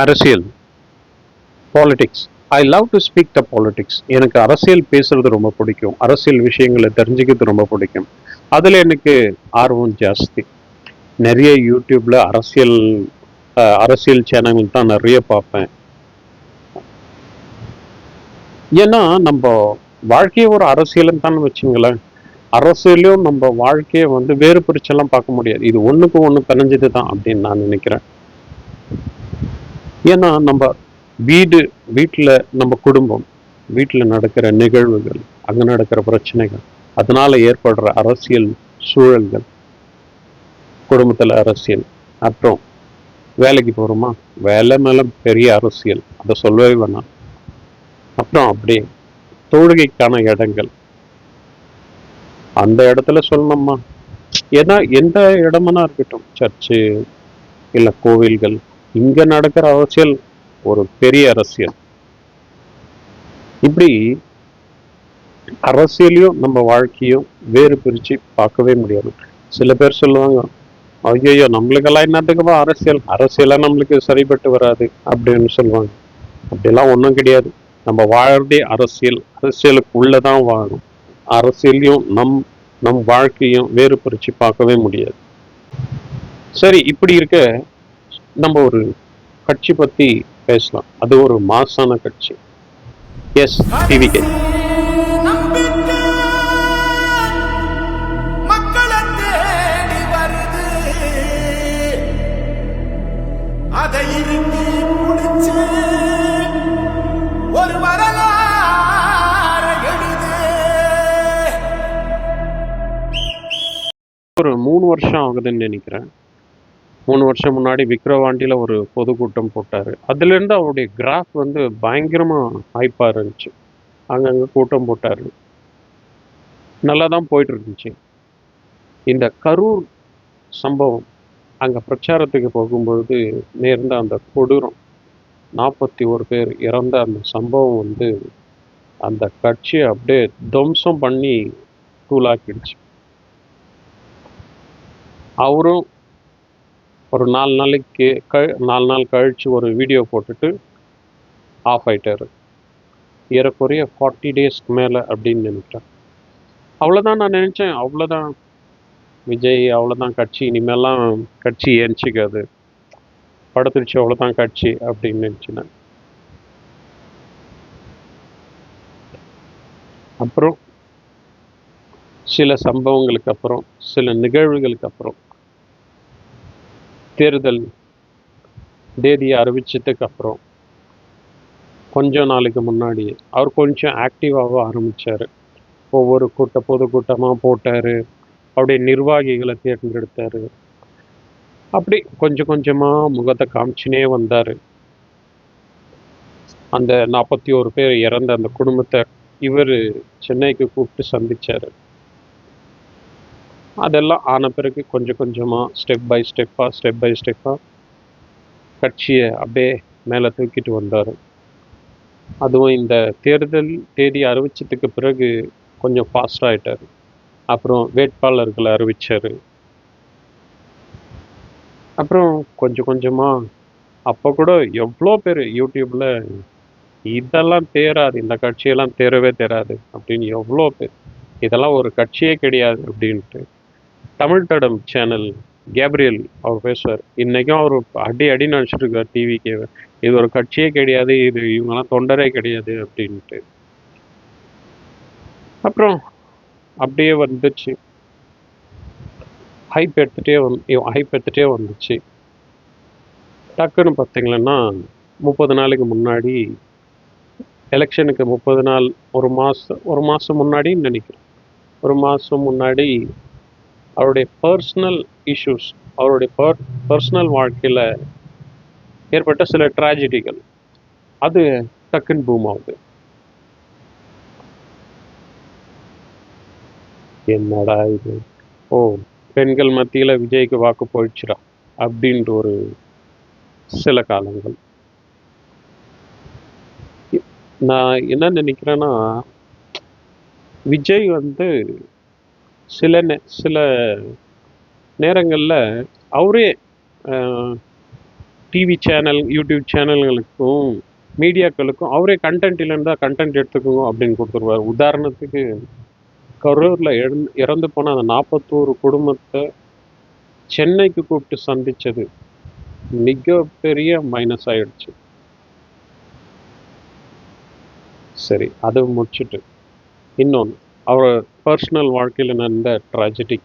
அரசியல், politics. I love to speak the politics. எனக்கு அரசியல் பேசுறது ரொம்ப பிடிக்கும், அரசியல் விஷயங்களை தெரிஞ்சுக்கிறது ரொம்ப பிடிக்கும். அதில் எனக்கு ஆர்வம் ஜாஸ்தி. நிறைய யூடியூப்ல அரசியல் சேனல் தான் நிறைய பார்ப்பேன். ஏன்னா நம்ம வாழ்க்கையை ஒரு அரசியல்னு தான் வச்சுங்களேன். அரசியலையும் நம்ம வாழ்க்கையை வந்து வேறு பிரிச்செல்லாம் பார்க்க முடியாது. இது ஒண்ணுக்கு ஒண்ணு பிணைஞ்சது தான் அப்படின்னு நான் நினைக்கிறேன். ஏன்னா நம்ம வீட்டுல நம்ம குடும்பம், வீட்டுல நடக்கிற நிகழ்வுகள், அங்க நடக்கிற பிரச்சனைகள், அதனால ஏற்படுற அரசியல் சூழல்கள், குடும்பத்துல அரசியல், அப்புறம் வேலைக்கு போறோமா, வேலை மேல பெரிய அரசியல், அதை சொல்லவே வேணாம். அப்புறம் அப்படியே தொழுகைக்கான இடங்கள், அந்த இடத்துல சொல்லணுமா, ஏன்னா எந்த இடமெல்லாம் இருக்கட்டும், சர்ச்சு இல்ல கோவில்கள், இங்க நடக்கிற அரசியல் ஒரு பெரிய அரசியல். இப்படி அரசியலையும் நம்ம வாழ்க்கையும் வேறு பிரிச்சு பார்க்கவே முடியாது. சில பேர் சொல்லுவாங்க, ஐயோ நம்மளுக்கெல்லாம் என்னத்துக்குப்பா அரசியல், அரசியலாம் நம்மளுக்கு சரிப்பட்டு வராது அப்படின்னு சொல்லுவாங்க. அப்படிலாம் ஒன்றும் கிடையாது. நம்ம வாழறதே அரசியலுக்கு உள்ளதான் வாழும். அரசியலையும் நம் வாழ்க்கையும் வேறு பிரிச்சு பார்க்கவே முடியாது. சரி, இப்படி இருக்க நம்ம ஒரு கட்சி பத்தி பேசலாம். அது ஒரு மாசான கட்சி. Yes, TVK. ஒரு 3 வருஷம் ஆகுதுன்னு நினைக்கிறேன். 3 வருஷம் முன்னாடி விக்ரவாண்டியில ஒரு பொதுக்கூட்டம் போட்டாரு. அதுல இருந்து அவருடைய கிராஃப் வந்து பயங்கரமா ஹைப்பா இருந்துச்சு. அங்கங்க கூட்டம் போட்டாரு, நல்லா தான் போயிட்டு இருந்துச்சு. இந்த கரூர் சம்பவம், அங்க பிரச்சாரத்துக்கு போகும்பொழுது நேர்ந்த அந்த கொடூரம், 41 பேர் இறந்த அந்த சம்பவம் வந்து அந்த கட்சியை அப்படியே துவம்சம் பண்ணி தூளாக்கிடுச்சு. அவரும் ஒரு 4 நாள் கழிச்சு ஒரு வீடியோ போட்டுட்டு ஆஃப் ஆயிட்டாரு. ஏறக்குறைய 40 டேஸ்க்கு மேல அப்படின்னு நினைக்கிறேன். அவ்வளவுதான் நான் நினைச்சேன், அவ்வளவுதான் விஜய், அவ்வளவுதான் கட்சி, இனிமேலாம் கட்சி ஏஞ்சிக்காது, படுத்துருச்சு, அவ்வளவுதான் கட்சி அப்படின்னு நினைச்சேன். அப்புறம் சில சம்பவங்களுக்கு அப்புறம், சில நிகழ்வுகளுக்கு அப்புறம், தேர்தல் தேதியை அறிவிச்சதுக்கு அப்புறம் கொஞ்ச நாளைக்கு முன்னாடி அவர் கொஞ்சம் ஆக்டிவாக ஆரம்பிச்சாரு. ஒவ்வொரு பொதுக்கூட்டமாக போட்டாரு, அப்படியே நிர்வாகிகளை தேர்ந்தெடுத்தாரு. அப்படி கொஞ்சம் கொஞ்சமா முகத்தை காமிச்சுனே வந்தாரு. அந்த 41 பேர் இறந்த அந்த குடும்பத்தை இவர் சென்னைக்கு கூப்பிட்டு சந்திச்சாரு. அதெல்லாம் ஆன பிறகு கொஞ்சம் கொஞ்சமா ஸ்டெப் பை ஸ்டெப்பா கட்சியை அப்படியே மேலே தூக்கிட்டு வந்தார். அதுவும் இந்த தேர்தல் தேதி அறிவிச்சதுக்கு பிறகு கொஞ்சம் ஃபாஸ்ட் ஆகிட்டார். அப்புறம் வேட்பாளர்களை அறிவிச்சார். அப்புறம் கொஞ்சம் கொஞ்சமாக அப்போ கூட எவ்வளோ பேர் யூடியூப்பில் இதெல்லாம் தேராது, இந்த கட்சியெல்லாம் தேரவே தேராது அப்படின்னு எவ்வளோ பேர், இதெல்லாம் ஒரு கட்சியே கிடையாது அப்படின்ட்டு. தமிழ் தடம் சேனல் கேப்ரியல் அவர் பேசுவார். இன்னைக்கும் அவர் அடின்னு நினச்சிட்டு இருக்கார் டிவிக்கு, இது ஒரு கட்சியே கிடையாது, இது இவங்கெல்லாம் தொண்டரே கிடையாது அப்படின்ட்டு. அப்புறம் அப்படியே வந்துச்சு, ஹைப் எடுத்துகிட்டே வந்துச்சு. டக்குன்னு பார்த்தீங்கன்னா 30 நாளைக்கு முன்னாடி, எலெக்ஷனுக்கு 30 நாள், ஒரு மாதம் முன்னாடின்னு நினைக்கிறேன், ஒரு மாதம் முன்னாடி அவருடைய பர்சனல் இஷ்யூஸ், அவருடைய பர்சனல் வாழ்க்கையில் ஏற்பட்ட சில ட்ராஜடிகள், அது டக்குன்னு பூம் ஆகுது. என்னடா இது, ஓ பெண்கள் மத்தியில் விஜய்க்கு வாக்கு போயிடுச்சுடா அப்படின்ற ஒரு சில காலங்கள். நான் என்ன நினைக்கிறேன்னா, விஜய் வந்து சில நேரங்களில் அவரே டிவி சேனல், யூடியூப் சேனல்களுக்கும், மீடியாக்களுக்கும் அவரே கண்டென்ட் இல்லைன்னா கண்டென்ட் எடுத்துக்கோங்க அப்படின்னு கொடுத்துருவார். உதாரணத்துக்கு கரூரில் இறந்து போன அந்த 41 குடும்பத்தை சென்னைக்கு கூப்பிட்டு சந்திச்சது மிகப்பெரிய மைனஸ் ஆயிடுச்சு. சரி, அதை முடிச்சுட்டு இன்னொன்று, அவர் பர்சனல் வாழ்க்கையில் நடந்த ட்ராஜடி.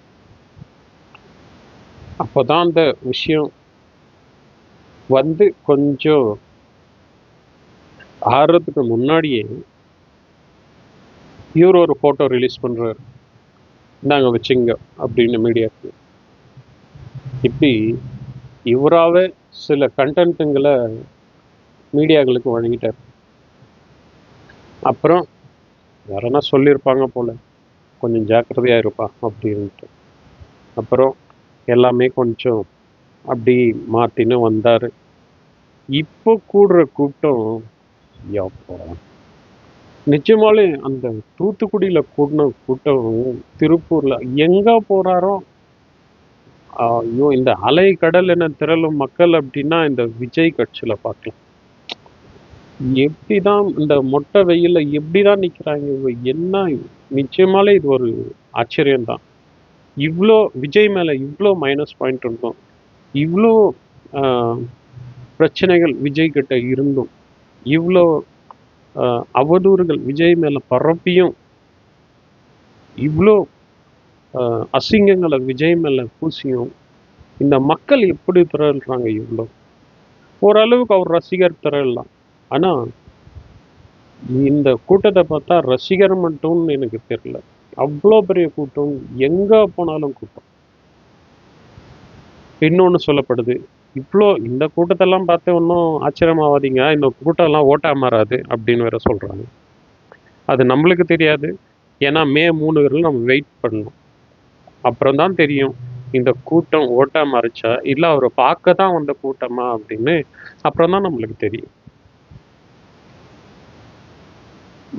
அப்போதான் அந்த விஷயம் வந்து கொஞ்சம் ஆறுறதுக்கு முன்னாடியே இவர் ஒரு ஃபோட்டோ ரிலீஸ் பண்ணுறாரு, நாங்கள் வச்சுங்க அப்படின்னு மீடியாவுக்கு. இப்படி இவராகவே சில கண்டென்ட்டுங்களை மீடியாக்களுக்கு வழங்கிட்டார். அப்புறம் யாரன்னா சொல்லியிருப்பாங்க போல், கொஞ்சம் ஜாக்கிரதையாக இருப்பா அப்படின்ட்டு. அப்புறம் எல்லாமே கொஞ்சம் அப்படி மாற்றின்னு வந்தார். இப்போ கூடுற கூட்டம் எப்போ நிஜமாலே அந்த தூத்துக்குடியில் கூடின கூட்டம், திருப்பூரில் எங்கே போகிறாரோ, ஐயோ இந்த அலை கடல் என திரளும் மக்கள் அப்படின்னா இந்த விஜய் கட்சியில் பார்க்கலாம். எப்படிதான் இந்த மொட்டை வெயில்ல எப்படிதான் நிற்கிறாங்க இவங்க, என்ன நிச்சயமாலே இது ஒரு ஆச்சரியம்தான். இவ்வளோ விஜய் மேலே இவ்வளோ மைனஸ் பாயிண்ட் இருக்கும், இவ்வளோ பிரச்சனைகள் விஜய் கிட்ட இருந்தும், இவ்வளோ அவதூறுகள் விஜய் மேலே பரப்பியும், இவ்வளோ அசிங்கங்களை விஜய் மேலே பூசியும் இந்த மக்கள் எப்படி திரள்றாங்க? இவ்வளோ ஓரளவுக்கு அவர் ரசிகர் திரளலாம், ஆனால் இந்த கூட்டத்தை பார்த்தா ரசிகர் மட்டும்னு எனக்கு தெரியல. அவ்வளோ பெரிய கூட்டம், எங்கே போனாலும் கூட்டம். இன்னொன்று சொல்லப்படுது, இவ்வளோ இந்த கூட்டத்தெல்லாம் பார்த்து ஒன்றும் ஆச்சரியமாவாதீங்க, இந்த கூட்டம்லாம் ஓட்டா மாறாது அப்படின்னு வேற சொல்கிறாங்க. அது நம்மளுக்கு தெரியாது, ஏன்னா மே 3 வரையிலும் நம்ம வெயிட் பண்ணணும். அப்புறம் தான் தெரியும் இந்த கூட்டம் ஓட்டா மாறிச்சா இல்லை அவரை பார்க்க தான் வந்த கூட்டமா அப்படின்னு. அப்புறம் தான் நம்மளுக்கு தெரியும்.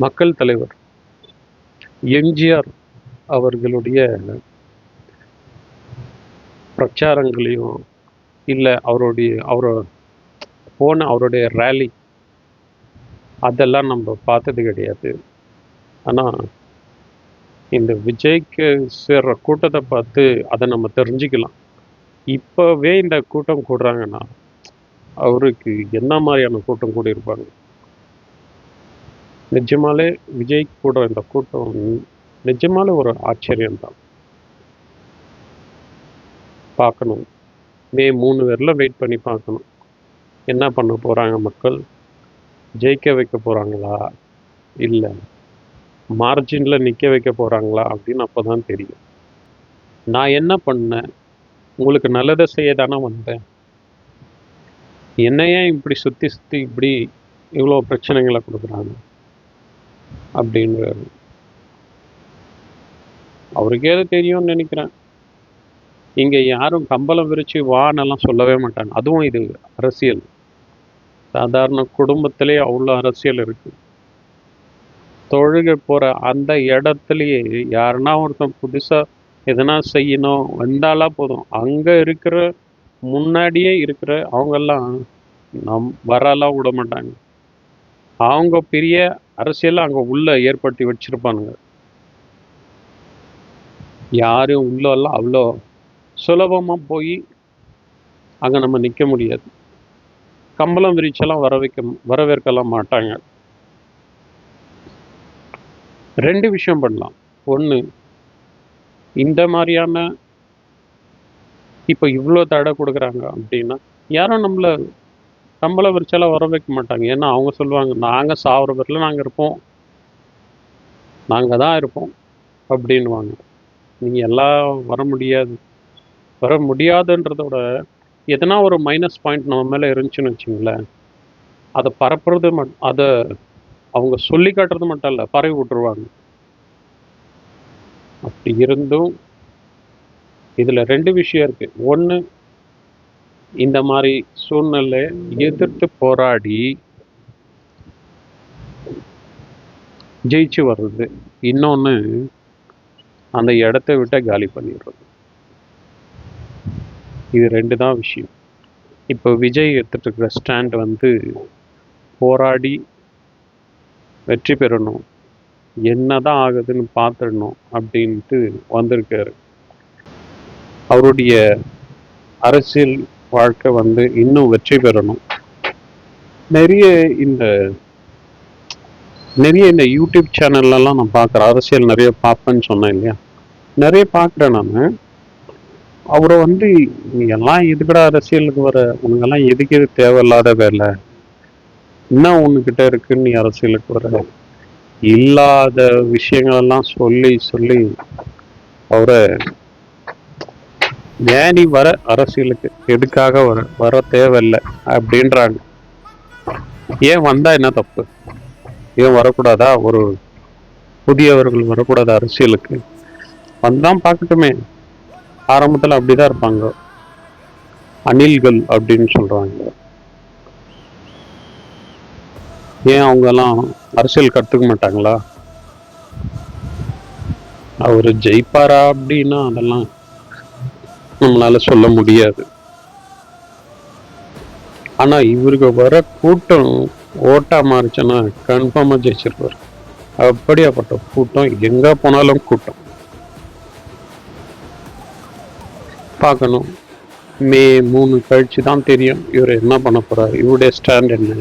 மக்கள் தலைவர் எம்ஜிஆர் அவர்களுடைய பிரச்சாரங்களையும் இல்லை அவருடைய ரேலி அதெல்லாம் நம்ம பார்த்தது கிடையாது. ஆனால் இந்த விஜய்க்கு சேர்ற கூட்டத்தை பார்த்து அதை நம்ம தெரிஞ்சுக்கலாம். இப்போவே இந்த கூட்டம் கூடுறாங்கன்னா அவருக்கு என்ன மாதிரியான கூட்டம் கூடியிருப்பாங்க? நிஜமாலே விஜய் கூட இந்த கூட்டம் நிஜமாலே ஒரு ஆச்சரியம்தான். பார்க்கணும், மே 3 வரையிலும் வெயிட் பண்ணி பார்க்கணும், என்ன பண்ண போகிறாங்க மக்கள், ஜெயிக்க வைக்க போகிறாங்களா இல்லை மார்ஜினில் நிற்க வைக்க போகிறாங்களா அப்படின்னு அப்போ தான் தெரியும். நான் என்ன பண்ணேன், உங்களுக்கு நல்லதை செய்ய தானே வந்தேன், என்னையே இப்படி சுற்றி சுற்றி இப்படி இவ்வளோ பிரச்சனைகளை கொடுக்குறாங்க அப்படின்றாரு. அவருக்கே அது தெரியும்னு நினைக்கிறேன். இங்கே யாரும் கம்பளம் விரித்து வானெல்லாம் சொல்லவே மாட்டாங்க. அதுவும் இது அரசியல், சாதாரண குடும்பத்திலே அவ்வளோ அரசியல் இருக்குது. தொழுகை போகிற அந்த இடத்துலையே யாருன்னா ஒருத்தன் புதுசாக எதனா செய்யணும் வந்தாலாம் போதும், அங்கே இருக்கிற முன்னாடியே இருக்கிற அவங்கெல்லாம் வரலாம் விட மாட்டாங்க. அவங்க பெரிய அரசியல் அங்கே உள்ள ஏற்படுத்தி வச்சிருப்பானுங்க. யாரும் உள்ளெல்லாம் அவ்வளோ சுலபமாக போய் அங்கே நம்ம நிற்க முடியாது. கம்பளம் விரிச்செல்லாம் வரவேற்கலாம் மாட்டாங்க. 2 விஷயம் பண்ணலாம். ஒன்று, இந்த மாதிரியான இப்போ இவ்வளோ தடை கொடுக்குறாங்க அப்படின்னா யாரும் நம்மளை கம்பளம் விரிச்செல்லாம் வர வைக்க மாட்டாங்க. ஏன்னா அவங்க சொல்லுவாங்க, நாங்கள் சாவர பேரில் நாங்கள் இருப்போம், நாங்கள் தான் இருப்போம் அப்படின்வாங்க. நீங்கள் எல்லாம் வர முடியாதுன்றதோட எதனா ஒரு மைனஸ் பாயிண்ட் நம்ம மேலே இருந்துச்சுன்னு வச்சுங்களேன், அதை பரப்புறது அதை அவங்க சொல்லி காட்டுறது மட்டும் இல்லை, பரவி விட்டுருவாங்க. அப்படி இருந்தும் இதில் 2 விஷயம் இருக்குது. ஒன்று, இந்த மாதிரி சூழ்நிலை எதிர்த்து போராடி ஜெயிச்சு வர்றது. இன்னொன்று, அந்த இடத்த விட்டு காலி பண்ணிடுறது. இது 2 தான் விஷயம். இப்போ விஜய் எடுத்துட்டு இருக்கிற ஸ்டாண்ட் வந்து போராடி வெற்றி பெறணும், என்னதான் ஆகுதுன்னு பார்த்துடணும் அப்படின்ட்டு வந்திருக்காரு. அவருடைய அரசியல் வாழ்க்கை வந்து இன்னும் வெற்றி பெறணும். நிறைய இந்த இந்த யூடியூப் சேனல்லலாம் நான் பார்க்குறேன். அரசியல் நிறைய பார்ப்பேன்னு சொன்னேன் இல்லையா, நிறைய பார்க்குறேன் நான். அவரை வந்து நீ எல்லாம் எதுக்கடா அரசியலுக்கு வர, உனக்கெல்லாம் எதுக்கு இது தேவையில்லாத வேலை, என்ன உன்கிட்ட இருக்குன்னு நீ அரசியலுக்கு வர, இல்லாத விஷயங்களெல்லாம் சொல்லி சொல்லி அவரை ஏன் நீ வர அரசியலுக்கு, எதுக்காக வர தேவையில்லை அப்படின்றாங்க. ஏன் வந்தா என்ன தப்பு, ஏன் வரக்கூடாதா, ஒரு புதியவர்கள் வரக்கூடாது அரசியலுக்கு, வந்தான் பார்க்கட்டுமே. ஆரம்பத்தில் அப்படிதான் இருப்பாங்க, அணில்கள் அப்படின்னு சொல்றாங்க. ஏன் அவங்க எல்லாம் அரசியல் கற்றுக்க மாட்டாங்களா? அவரு ஜெயிப்பாரா அப்படின்னா அதெல்லாம் நம்மளால சொல்ல முடியாது. ஆனா இவருக்கு வர கூட்டம் ஓட்டா மாறிச்சுன்னா கன்ஃபார்மா ஜெயிச்சிருப்பாரு. அப்படியாப்பட்ட கூட்டம், எங்க போனாலும் கூட்டம். பார்க்கணும், மே 3 கழிச்சு தான் தெரியும் இவர் என்ன பண்ண போறாரு, இவருடைய ஸ்டாண்ட் என்ன.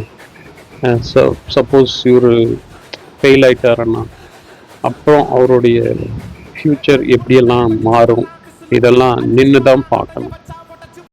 சப்போஸ் இவர் ஃபெயில் ஆயிட்டாருன்னா அப்புறம் அவருடைய ஃப்யூச்சர் எப்படியெல்லாம் மாறும், இதெல்லாம் நின்று தான் பார்க்கணும்.